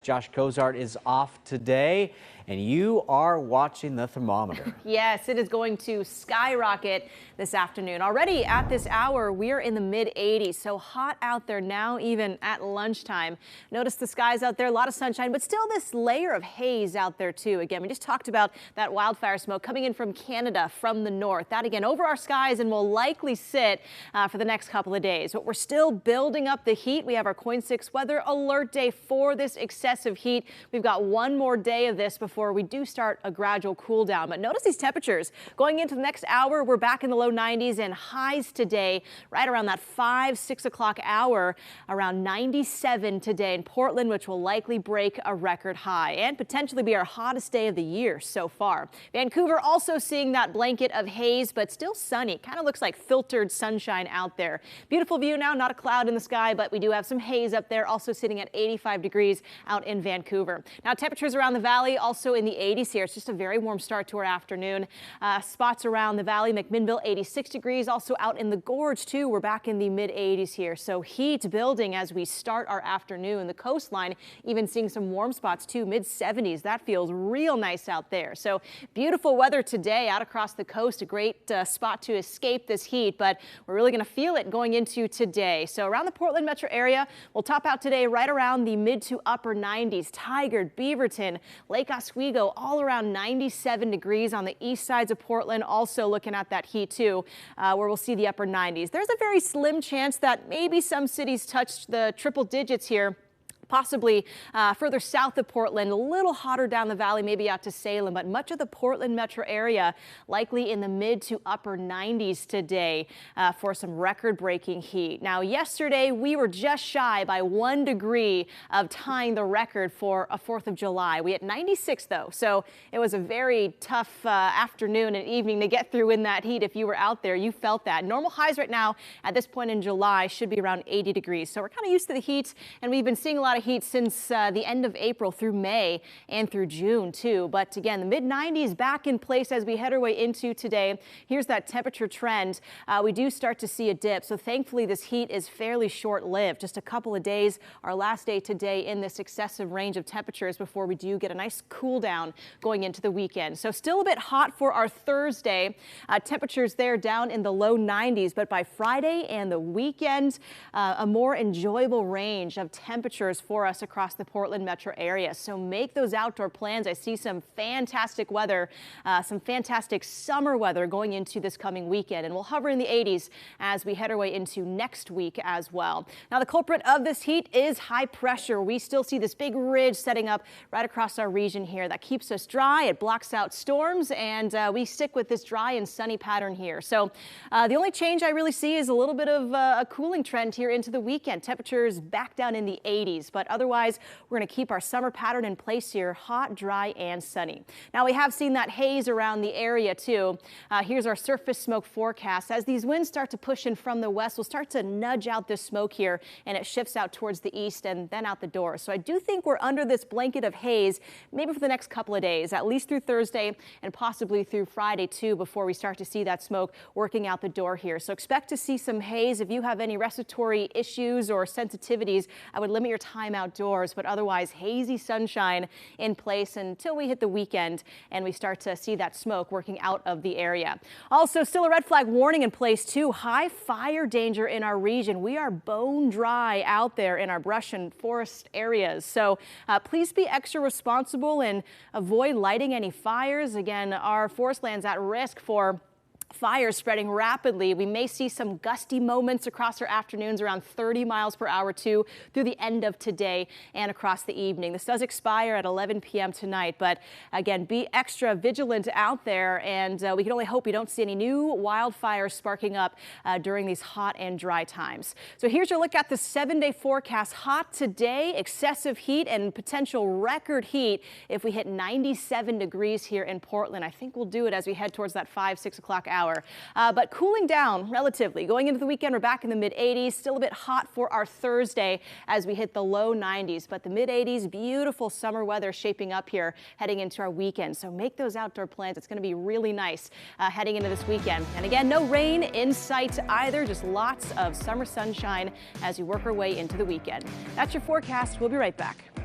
Josh Cozart is off today, and you are watching the thermometer. Yes, it is going to skyrocket this afternoon. Already at this hour, we are in the mid-80s, so hot out there now, even at lunchtime. Notice the skies out there, a lot of sunshine, but still this layer of haze out there too. Again, we just talked about that wildfire smoke coming in from Canada, from the north. That again over our skies and will likely sit for the next couple of days. But we're still building up the heat. We have our KOIN 6 weather alert day for this excessive heat. We've got one more day of this before we do start a gradual cool down. But notice these temperatures going into the next hour. We're back in the low 90s and highs today right around that 6 o'clock hour, around 97 today in Portland, which will likely break a record high and potentially be our hottest day of the year so far. Vancouver also seeing that blanket of haze, but still sunny. Kind of looks like filtered sunshine out there. Beautiful view now, not a cloud in the sky, but we do have some haze up there, also sitting at 85 degrees out in Vancouver. Now temperatures around the valley also in the 80s here. It's just a very warm start to our afternoon. Spots around the valley, McMinnville 86 degrees, also out in the gorge too. We're back in the mid 80s here. So heat building as we start our afternoon. The coastline even seeing some warm spots too, mid 70s. That feels real nice out there. So beautiful weather today out across the coast. A great spot to escape this heat, but we're really going to feel it going into today. So around the Portland metro area, we'll top out today right around the mid to upper 90s. Tigard, Beaverton, Lake Oswego, all around 97 degrees on the east sides of Portland. Also looking at that heat too, where we'll see the upper 90s. There's a very slim chance that maybe some cities touch the triple digits here. Possibly further south of Portland, a little hotter down the valley, maybe out to Salem, but much of the Portland metro area likely in the mid to upper 90s today for some record-breaking heat. Now, yesterday we were just shy by 1 degree of tying the record for a 4th of July. We hit 96 though, so it was a very tough afternoon and evening to get through in that heat. If you were out there, you felt that. Normal highs right now at this point in July should be around 80 degrees, so we're kind of used to the heat, and we've been seeing a lot of heat since the end of April through May and through June too. But again, the mid 90s back in place as we head our way into today. Here's that temperature trend. We do start to see a dip, so thankfully this heat is fairly short-lived. Just a couple of days, our last day today in this excessive range of temperatures before we do get a nice cool down going into the weekend. So still a bit hot for our Thursday. Temperatures there down in the low 90s, but by Friday and the weekend, a more enjoyable range of temperatures for us across the Portland metro area. So make those outdoor plans. I see some fantastic weather, some fantastic summer weather going into this coming weekend, and we'll hover in the 80s as we head our way into next week as well. Now, the culprit of this heat is high pressure. We still see this big ridge setting up right across our region here that keeps us dry. It blocks out storms, and we stick with this dry and sunny pattern here. So the only change I really see is a little bit of a cooling trend here into the weekend. Temperatures back down in the 80s, but otherwise, we're going to keep our summer pattern in place here, hot, dry, and sunny. Now, we have seen that haze around the area too. Here's our surface smoke forecast. As these winds start to push in from the west, we'll start to nudge out this smoke here, and it shifts out towards the east and then out the door. So I do think we're under this blanket of haze maybe for the next couple of days, at least through Thursday and possibly through Friday too, before we start to see that smoke working out the door here. So expect to see some haze. If you have any respiratory issues or sensitivities, I would limit your time outdoors, but otherwise hazy sunshine in place until we hit the weekend and we start to see that smoke working out of the area. Also, still a red flag warning in place too. High fire danger in our region. We are bone dry out there in our brush and forest areas. So please be extra responsible and avoid lighting any fires. Again, our forest land's at risk for fires spreading rapidly. We may see some gusty moments across our afternoons around 30 miles per hour too through the end of today and across the evening. This does expire at 11 p.m. tonight, but again, be extra vigilant out there, and we can only hope we don't see any new wildfires sparking up during these hot and dry times. So here's your look at the 7-day forecast. Hot today, excessive heat and potential record heat if we hit 97 degrees here in Portland. I think we'll do it as we head towards that 6 o'clock hour. But cooling down relatively. Going into the weekend, we're back in the mid 80s. Still a bit hot for our Thursday as we hit the low 90s. But the mid 80s, beautiful summer weather shaping up here heading into our weekend. So make those outdoor plans. It's going to be really nice heading into this weekend. And again, no rain in sight either. Just lots of summer sunshine as we work our way into the weekend. That's your forecast. We'll be right back.